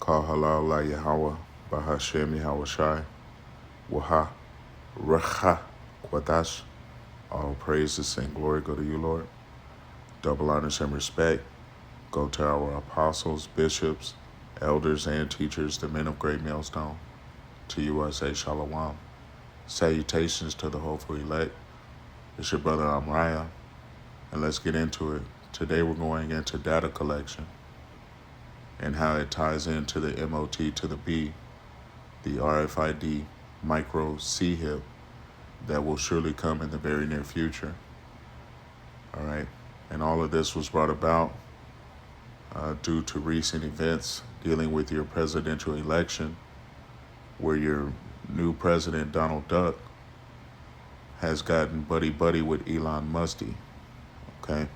Call halal la Yahweh, Bahashem Yahweh Shai, Waha, Racha, Kwadash. All praises and glory go to you, Lord. Double honors and respect go to our apostles, bishops, elders, and teachers, the men of great millstone. To you I say shalom. Salutations to the hopeful elect. It's your brother Amraya, and let's get into it. Today we're going into data collection and how it ties into the MOT to the B, the RFID micro C-HIP that will surely come in the very near future. All right, and all of this was brought about due to recent events dealing with your presidential election, where your new president, Donald Duck, has gotten buddy-buddy with Elon Musk, okay?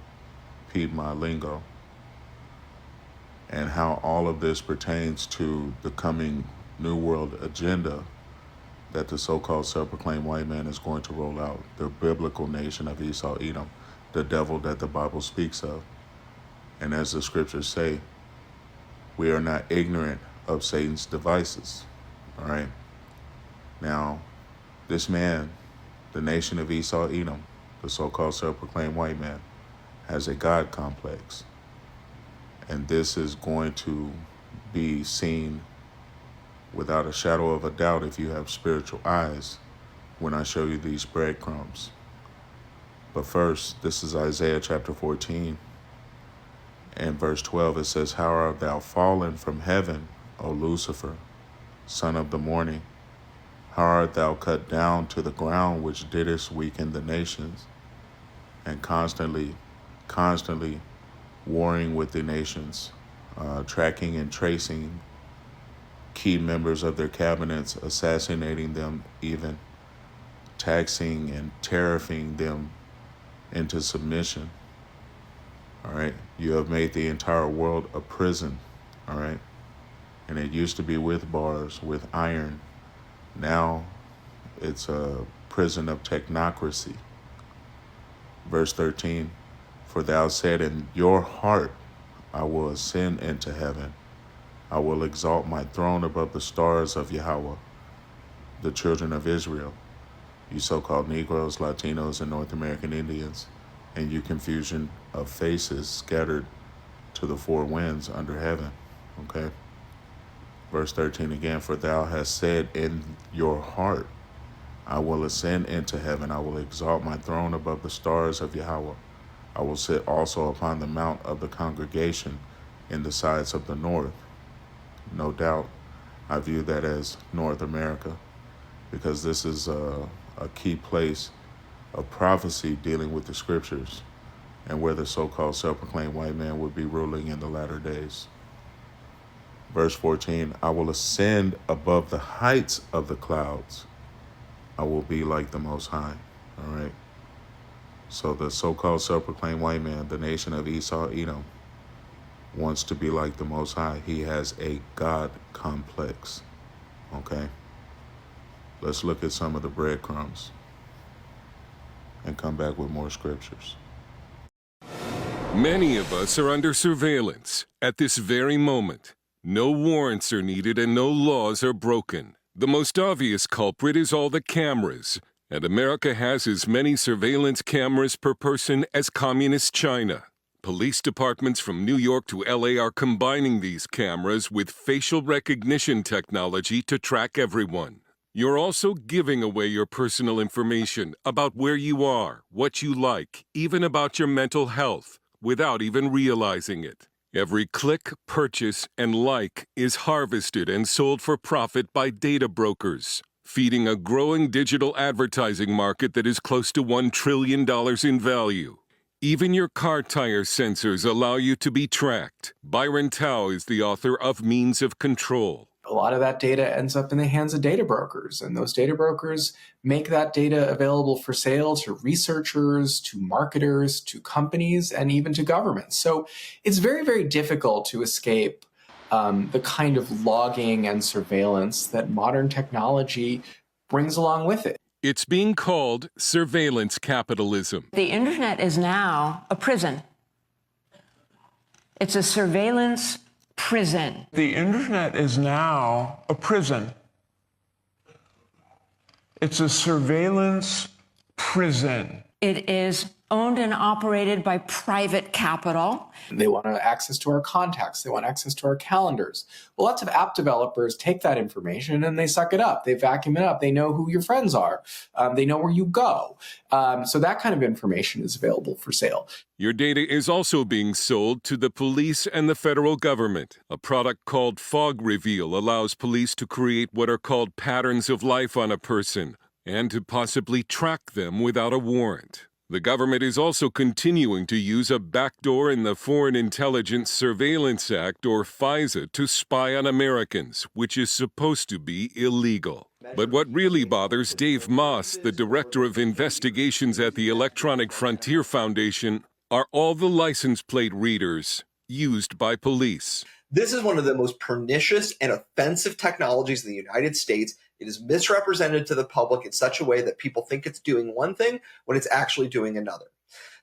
Peed my lingo. And how all of this pertains to the coming New World agenda that the so-called self-proclaimed white man is going to roll out, the biblical nation of Esau, Edom, the devil that the Bible speaks of. And as the scriptures say, we are not ignorant of Satan's devices, all right? Now, this man, the nation of Esau, Edom, the so-called self-proclaimed white man, has a God complex. And this is going to be seen without a shadow of a doubt if you have spiritual eyes when I show you these breadcrumbs. But first, this is Isaiah chapter 14 and verse 12. It says, "How art thou fallen from heaven, O Lucifer, son of the morning? How art thou cut down to the ground, which didst weaken the nations?" And constantly warring with the nations, tracking and tracing key members of their cabinets, assassinating them, even taxing and tariffing them into submission. All right, you have made the entire world a prison. All right, and it used to be with bars, with iron. Now it's a prison of technocracy. Verse 13, "For thou said in your heart, I will ascend into heaven. I will exalt my throne above the stars of Yahweh." The children of Israel, you so-called Negroes, Latinos, and North American Indians, and you confusion of faces scattered to the four winds under heaven, okay? Verse 13 again, "For thou hast said in your heart, I will ascend into heaven. I will exalt my throne above the stars of Yahweh. I will sit also upon the mount of the congregation in the sides of the north." No doubt, I view that as North America, because this is a key place of prophecy dealing with the scriptures and where the so-called self-proclaimed white man would be ruling in the latter days. Verse 14, "I will ascend above the heights of the clouds. I will be like the Most High." All right. So the so-called self-proclaimed white man, the nation of Esau, Edom, wants to be like the Most High. He has a God complex. Okay. Let's look at some of the breadcrumbs and come back with more scriptures. Many of us are under surveillance at this very moment. No warrants are needed and no laws are broken. The most obvious culprit is all the cameras, and America has as many surveillance cameras per person as communist China. Police departments from New York to LA are combining these cameras with facial recognition technology to track everyone. You're also giving away your personal information about where you are, what you like, even about your mental health, without even realizing it. Every click, purchase, and like is harvested and sold for profit by data brokers, feeding a growing digital advertising market that is close to $1 trillion in value. Even your car tire sensors allow you to be tracked. Byron Tao is the author of Means of Control. A lot of that data ends up in the hands of data brokers, and those data brokers make that data available for sale to researchers, to marketers, to companies, and even to governments. So it's very, very difficult to escape the kind of logging and surveillance that modern technology brings along with it. It's being called surveillance capitalism. The internet is now a prison. It's a surveillance prison. The internet is now a prison. It's a surveillance prison. It is owned and operated by private capital. They want access to our contacts. They want access to our calendars. Well, lots of app developers take that information and they suck it up. They vacuum it up. They know who your friends are. They know where you go. So that kind of information is available for sale. Your data is also being sold to the police and the federal government. A product called Fog Reveal allows police to create what are called patterns of life on a person and to possibly track them without a warrant. The government is also continuing to use a backdoor in the Foreign Intelligence Surveillance Act, or FISA, to spy on Americans, which is supposed to be illegal. But what really bothers Dave Moss, the Director of Investigations at the Electronic Frontier Foundation, are all the license plate readers used by police. This is one of the most pernicious and offensive technologies in the United States. It is misrepresented to the public in such a way that people think it's doing one thing when it's actually doing another.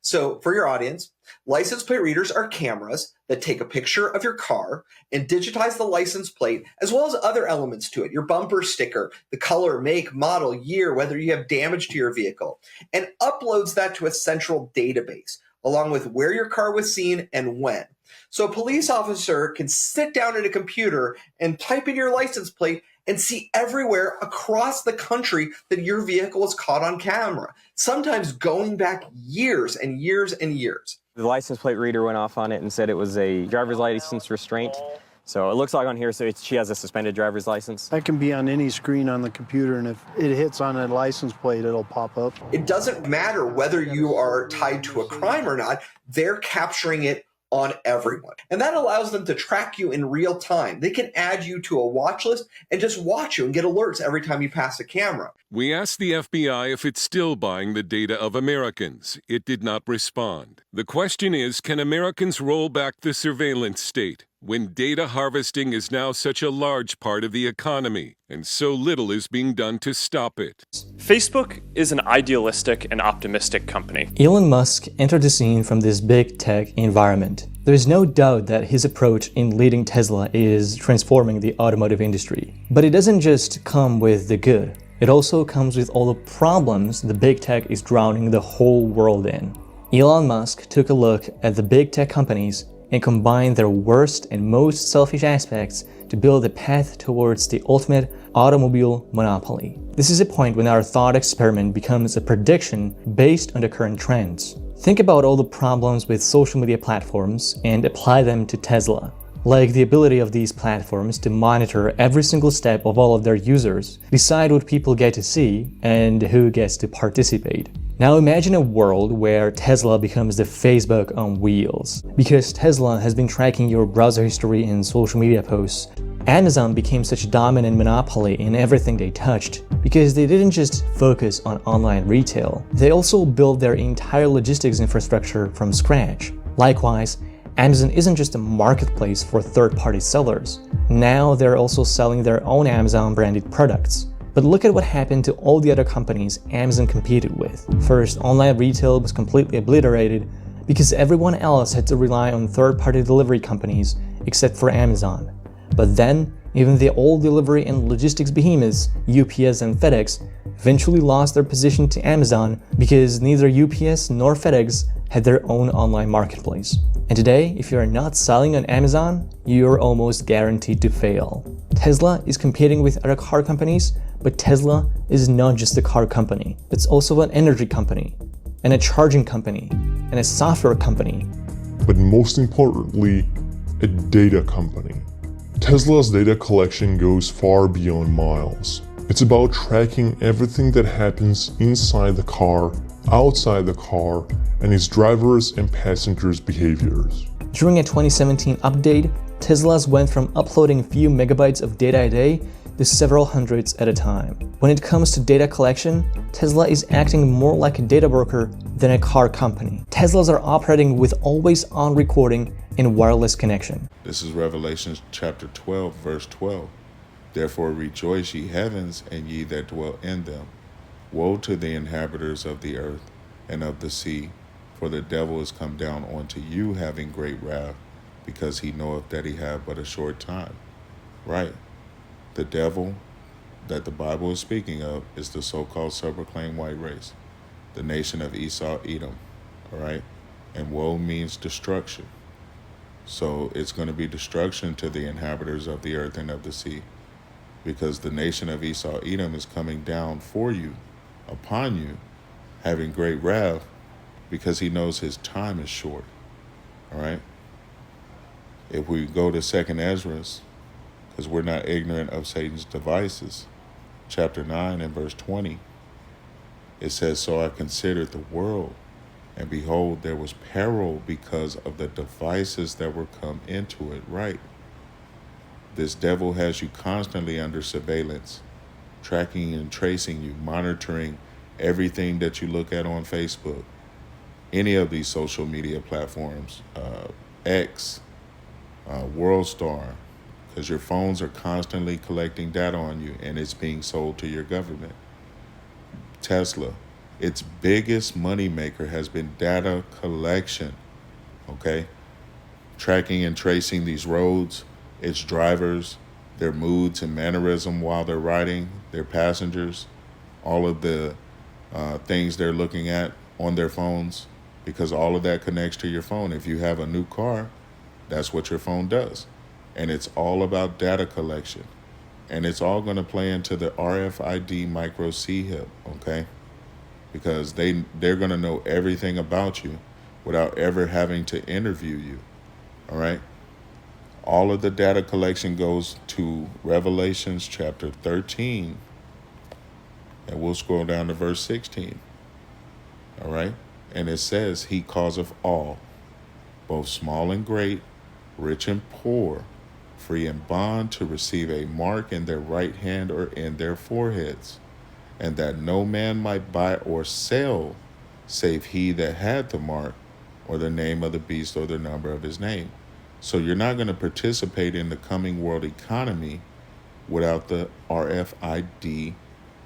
So for your audience, license plate readers are cameras that take a picture of your car and digitize the license plate as well as other elements to it, your bumper sticker, the color, make, model, year, whether you have damage to your vehicle, and uploads that to a central database along with where your car was seen and when. So a police officer can sit down at a computer and type in your license plate and see everywhere across the country that your vehicle was caught on camera, sometimes going back years and years and years. The license plate reader went off on it and said it was a driver's license restraint. So it looks like on here, so she has a suspended driver's license. That can be on any screen on the computer, and if it hits on a license plate, it'll pop up. It doesn't matter whether you are tied to a crime or not, they're capturing it on everyone. And that allows them to track you in real time. They can add you to a watch list and just watch you and get alerts every time you pass a camera. We asked the FBI if it's still buying the data of Americans. It did not respond. The question is, can Americans roll back the surveillance state when data harvesting is now such a large part of the economy and so little is being done to stop it? Facebook is an idealistic and optimistic company. Elon Musk entered the scene from this big tech environment. There is no doubt that his approach in leading Tesla is transforming the automotive industry. But it doesn't just come with the good. It also comes with all the problems the big tech is drowning the whole world in. Elon Musk took a look at the big tech companies and combined their worst and most selfish aspects to build a path towards the ultimate automobile monopoly. This is a point when our thought experiment becomes a prediction based on the current trends. Think about all the problems with social media platforms and apply them to Tesla. Like the ability of these platforms to monitor every single step of all of their users, decide what people get to see, and who gets to participate. Now imagine a world where Tesla becomes the Facebook on wheels. Because Tesla has been tracking your browser history and social media posts, Amazon became such a dominant monopoly in everything they touched because they didn't just focus on online retail, they also built their entire logistics infrastructure from scratch. Likewise, Amazon isn't just a marketplace for third-party sellers. Now they're also selling their own Amazon-branded products. But look at what happened to all the other companies Amazon competed with. First, online retail was completely obliterated because everyone else had to rely on third-party delivery companies except for Amazon. But then, even the old delivery and logistics behemoths, UPS and FedEx, eventually lost their position to Amazon because neither UPS nor FedEx had their own online marketplace. And today, if you are not selling on Amazon, you're almost guaranteed to fail. Tesla is competing with other car companies, but Tesla is not just a car company. It's also an energy company, and a charging company, and a software company. But most importantly, a data company. Tesla's data collection goes far beyond miles. It's about tracking everything that happens inside the car, outside the car, and its drivers' and passengers' behaviors. During a 2017 update, Teslas went from uploading a few megabytes of data a day to several hundreds at a time. When it comes to data collection, Tesla is acting more like a data broker than a car company. Teslas are operating with always-on recording and wireless connection. This is Revelation chapter 12, verse 12. Therefore rejoice, ye heavens, and ye that dwell in them. Woe to the inhabitants of the earth and of the sea, for the devil is come down unto you, having great wrath, because he knoweth that he have but a short time. Right. The devil that the Bible is speaking of is the so-called self-proclaimed white race, the nation of Esau, Edom. All right. And woe means destruction. So it's going to be destruction to the inhabitants of the earth and of the sea, because the nation of Esau, Edom is coming down for you, upon you, having great wrath, because he knows his time is short. All right. If we go to 2nd Ezra, because we're not ignorant of Satan's devices, chapter 9 and verse 20, it says, so I considered the world, and behold, there was peril because of the devices that were come into it. Right. This devil has you constantly under surveillance, tracking and tracing you, monitoring everything that you look at on Facebook, any of these social media platforms, X, WorldStar, because your phones are constantly collecting data on you, and it's being sold to your government. Tesla, its biggest moneymaker has been data collection, okay? Tracking and tracing these roads, its drivers, their moods and mannerism while they're riding, their passengers, all of the things they're looking at on their phones, because all of that connects to your phone. If you have a new car, that's what your phone does. And it's all about data collection. And it's all going to play into the RFID micro C-HIP, okay? Because they're going to know everything about you without ever having to interview you, all right? All of the data collection goes to Revelations chapter 13, and we'll scroll down to verse 16, all right? And it says, he causeth all, both small and great, rich and poor, free and bond, to receive a mark in their right hand or in their foreheads, and that no man might buy or sell, save he that had the mark, or the name of the beast, or the number of his name. So you're not going to participate in the coming world economy without the RFID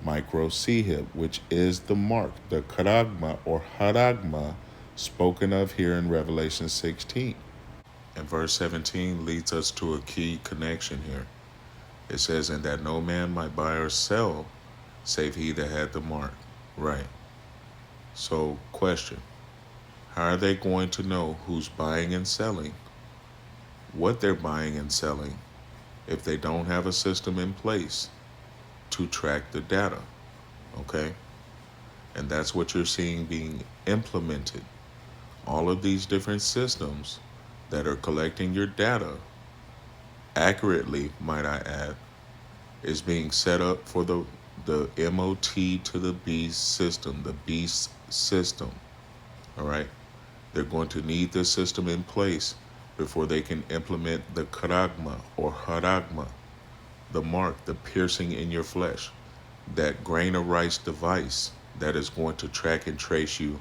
micro C-HIP, which is the mark, the charagma or haragma, spoken of here in Revelation 16. And verse 17 leads us to a key connection here. It says, and that no man might buy or sell, save he that had the mark. Right. So, question. How are they going to know who's buying and selling, what they're buying and selling, if they don't have a system in place to track the data? Okay? And that's what you're seeing being implemented. All of these different systems that are collecting your data accurately, might I add, is being set up for the MOT to the beast system, the beast system. All right? They're going to need this system in place before they can implement the charagma or haragma, the mark, the piercing in your flesh, that grain of rice device that is going to track and trace you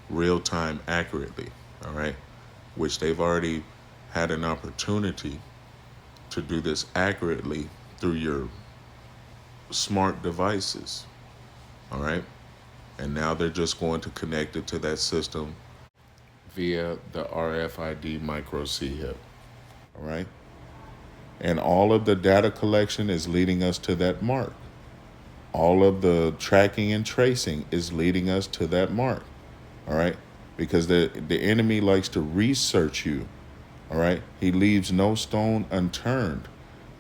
real time accurately. All right? Which they've already had an opportunity to do this accurately through your smart devices. All right? And now they're just going to connect it to that system via the RFID micro C-HIP. All right? And all of the data collection is leading us to that mark. All of the tracking and tracing is leading us to that mark. All right? Because the enemy likes to research you. All right? He leaves no stone unturned.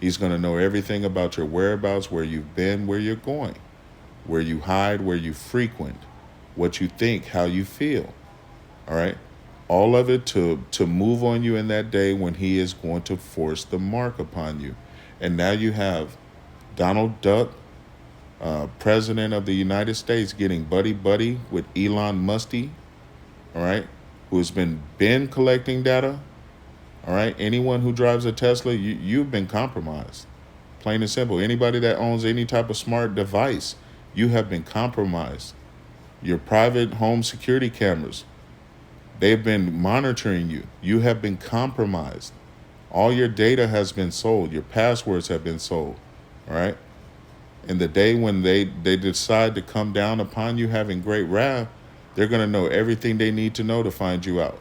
He's going to know everything about your whereabouts, where you've been, where you're going, where you hide, where you frequent, what you think, how you feel. All right? All of it to move on you in that day when he is going to force the mark upon you. And now you have Donald Duck, President of the United States, getting buddy-buddy with Elon Musk, all right, who has been collecting data. All right, anyone who drives a Tesla, you've been compromised. Plain and simple. Anybody that owns any type of smart device, you have been compromised. Your private home security cameras, they've been monitoring you. You have been compromised. All your data has been sold. Your passwords have been sold. All right. And the day when they decide to come down upon you having great wrath, they're going to know everything they need to know to find you out.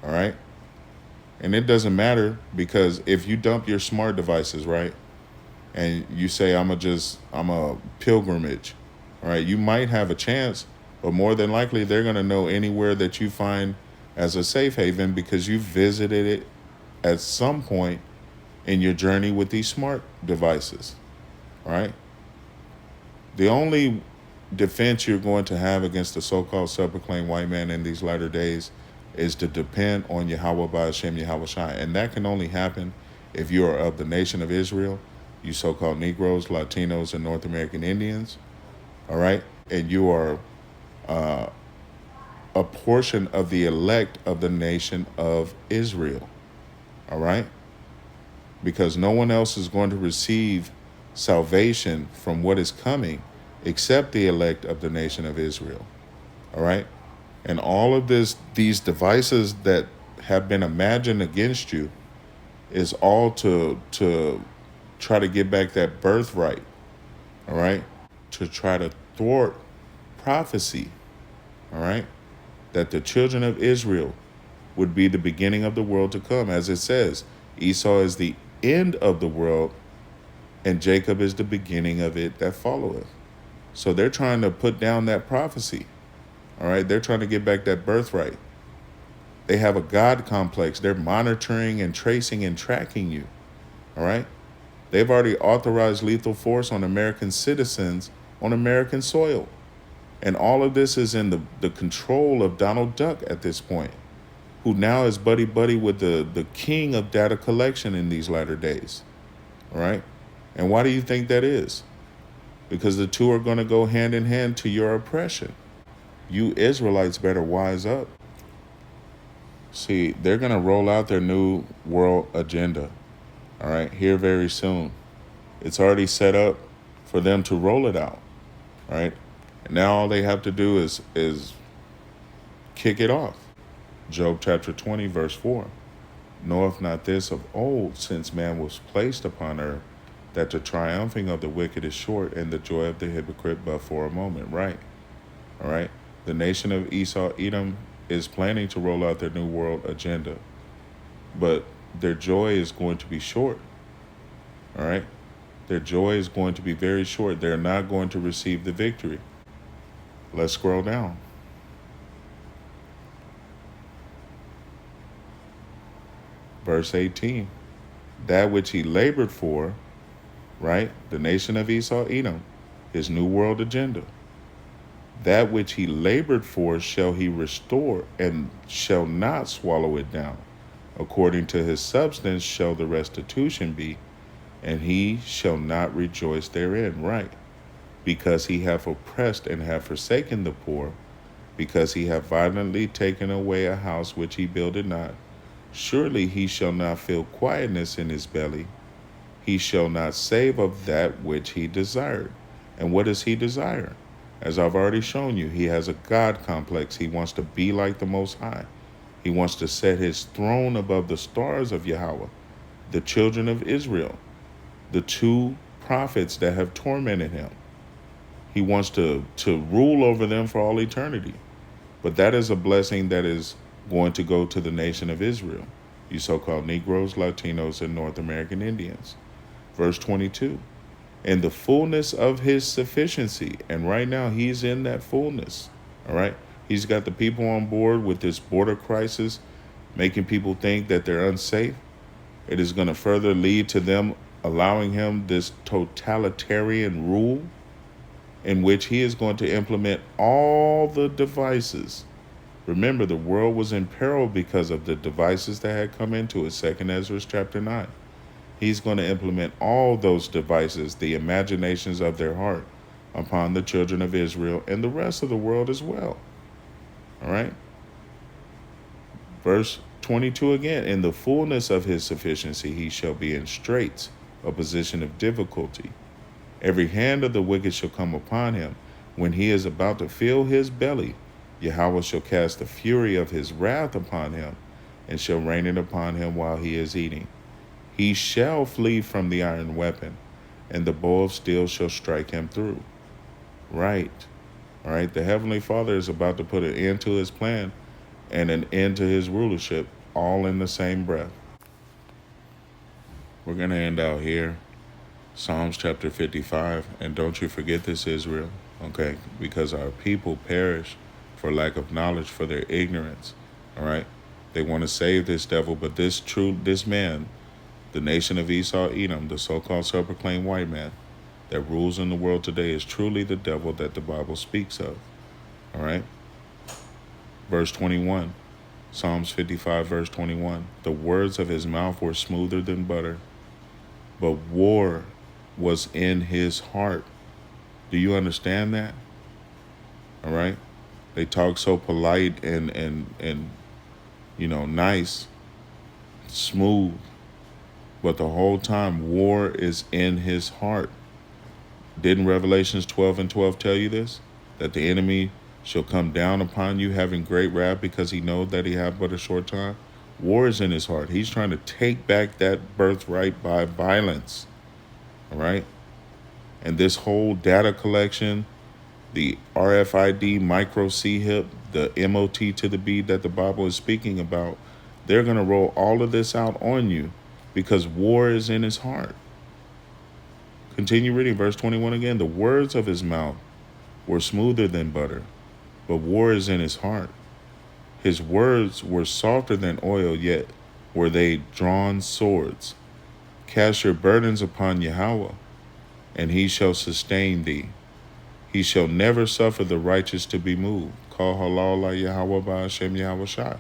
All right. And it doesn't matter, because if you dump your smart devices, right, and you say, I'm a pilgrimage, all right, you might have a chance, but more than likely they're going to know anywhere that you find as a safe haven because you visited it at some point in your journey with these smart devices, all right? The only defense you're going to have against the so-called self-proclaimed white man in these latter days is to depend on Yahweh Ba'Hashem Yahweh Shai. And that can only happen if you are of the nation of Israel, you so-called Negroes, Latinos, and North American Indians, all right? And you are a portion of the elect of the nation of Israel, all right? Because no one else is going to receive salvation from what is coming except the elect of the nation of Israel, all right? And all of these devices that have been imagined against you is all to try to get back that birthright, all right? To try to thwart prophecy, all right? That the children of Israel would be the beginning of the world to come. As it says, Esau is the end of the world, and Jacob is the beginning of it that followeth. So they're trying to put down that prophecy, all right? They're trying to get back that birthright. They have a God complex. They're monitoring and tracing and tracking you, all right? They've already authorized lethal force on American citizens on American soil. And all of this is in the control of Donald Duck at this point, who now is buddy-buddy with the king of data collection in these latter days, all right? And why do you think that is? Because the two are going to go hand in hand to your oppression. You Israelites better wise up. See, they're going to roll out their new world agenda, all right, here very soon. It's already set up for them to roll it out, right? And now all they have to do is kick it off. Job chapter 20, verse 4. Knoweth not this of old, since man was placed upon earth, that the triumphing of the wicked is short, and the joy of the hypocrite but for a moment, right? All right? The nation of Esau, Edom, is planning to roll out their new world agenda, but their joy is going to be short, all right? Their joy is going to be very short. They're not going to receive the victory. Let's scroll down. Verse 18. That which he labored for, right? The nation of Esau, Edom, his new world agenda. That which he labored for shall he restore, and shall not swallow it down. According to his substance shall the restitution be, and he shall not rejoice therein, right? Because he hath oppressed and hath forsaken the poor, because he hath violently taken away a house which he builded not. Surely he shall not feel quietness in his belly. He shall not save of that which he desired. And what does he desire? As I've already shown you, he has a God complex. He wants to be like the Most High. He wants to set his throne above the stars of Yahweh, the children of Israel, the two prophets that have tormented him. He wants to rule over them for all eternity. But that is a blessing that is going to go to the nation of Israel, you so-called Negroes, Latinos, and North American Indians. Verse 22, in the fullness of his sufficiency. And right now he's in that fullness, all right? He's got the people on board with this border crisis, making people think that they're unsafe. It is going to further lead to them allowing him this totalitarian rule in which he is going to implement all the devices. Remember, the world was in peril because of the devices that had come into it, 2 Ezra chapter 9. He's going to implement all those devices, the imaginations of their heart, upon the children of Israel and the rest of the world as well. All right? Verse 22 again, in the fullness of his sufficiency he shall be in straits, a position of difficulty. Every hand of the wicked shall come upon him. When he is about to fill his belly, Yahweh shall cast the fury of his wrath upon him, and shall rain it upon him while he is eating. He shall flee from the iron weapon, and the bow of steel shall strike him through. Right. All right. The Heavenly Father is about to put an end to his plan and an end to his rulership all in the same breath. We're going to end out here. Psalms chapter 55. And don't you forget this, Israel, okay? Because our people perish for lack of knowledge, for their ignorance, all right? They want to save this devil, but this man, the nation of Esau, Edom, the so-called self-proclaimed white man that rules in the world today is truly the devil that the Bible speaks of, all right? Verse 21, Psalms 55, verse 21. The words of his mouth were smoother than butter, but war was in his heart. Do you understand that? All right? They talk so polite and nice, smooth, but the whole time war is in his heart. Didn't Revelations 12 and 12 tell you this? That the enemy shall come down upon you having great wrath because he knows that he hath but a short time. War is in his heart. He's trying to take back that birthright by violence. All right? And this whole data collection, the RFID, micro C-HIP, the MOT to the B that the Bible is speaking about, they're going to roll all of this out on you because war is in his heart. Continue reading verse 21 again. The words of his mouth were smoother than butter, but war is in his heart. His words were softer than oil, yet were they drawn swords. Cast your burdens upon Yahweh, and he shall sustain thee. He shall never suffer the righteous to be moved. Call halal la Yahweh ba'ashem Yahweh Shai.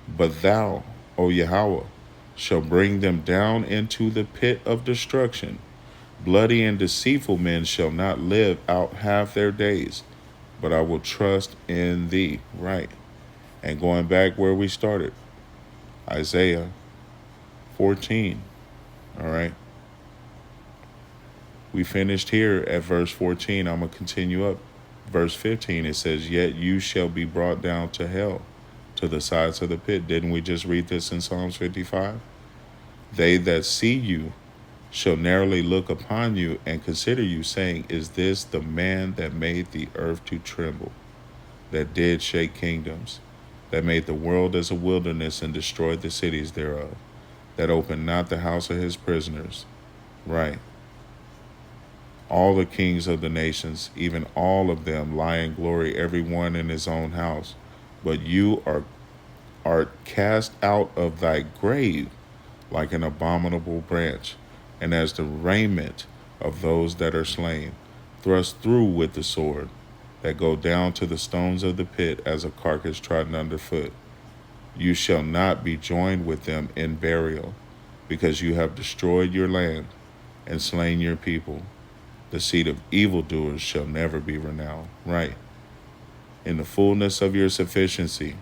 But thou, O Yahweh, shall bring them down into the pit of destruction. Bloody and deceitful men shall not live out half their days, but I will trust in thee. Right. And going back where we started, Isaiah 14. All right. We finished here at verse 14. I'm going to continue up. Verse 15, it says, yet you shall be brought down to hell, to the sides of the pit. Didn't we just read this in Psalms 55? They that see you shall narrowly look upon you and consider you, saying, is this the man that made the earth to tremble, that did shake kingdoms, that made the world as a wilderness and destroyed the cities thereof, that opened not the house of his prisoners? Right. All the kings of the nations, even all of them, lie in glory, every one in his own house. But you are cast out of thy grave like an abominable branch, and as the raiment of those that are slain, thrust through with the sword, that go down to the stones of the pit as a carcass trodden underfoot. You shall not be joined with them in burial, because you have destroyed your land and slain your people. The seed of evildoers shall never be renowned. Right. In the fullness of your sufficiency,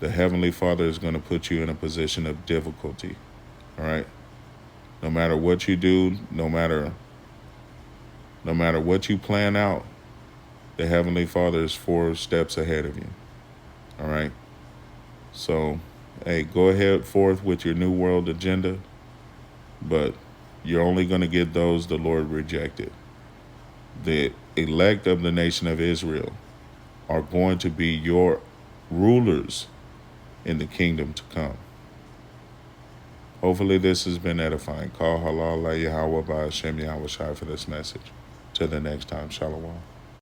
the Heavenly Father is going to put you in a position of difficulty. All right. No matter what you do, no matter what you plan out, the Heavenly Father is 4 steps ahead of you. All right. So, hey, go ahead forth with your New World agenda, but you're only going to get those the Lord rejected. The elect of the nation of Israel are going to be your rulers in the kingdom to come. Hopefully this has been edifying. Call halal la Yahweh ba'ashem Yahweh Shai for this message. Till the next time, Shalom.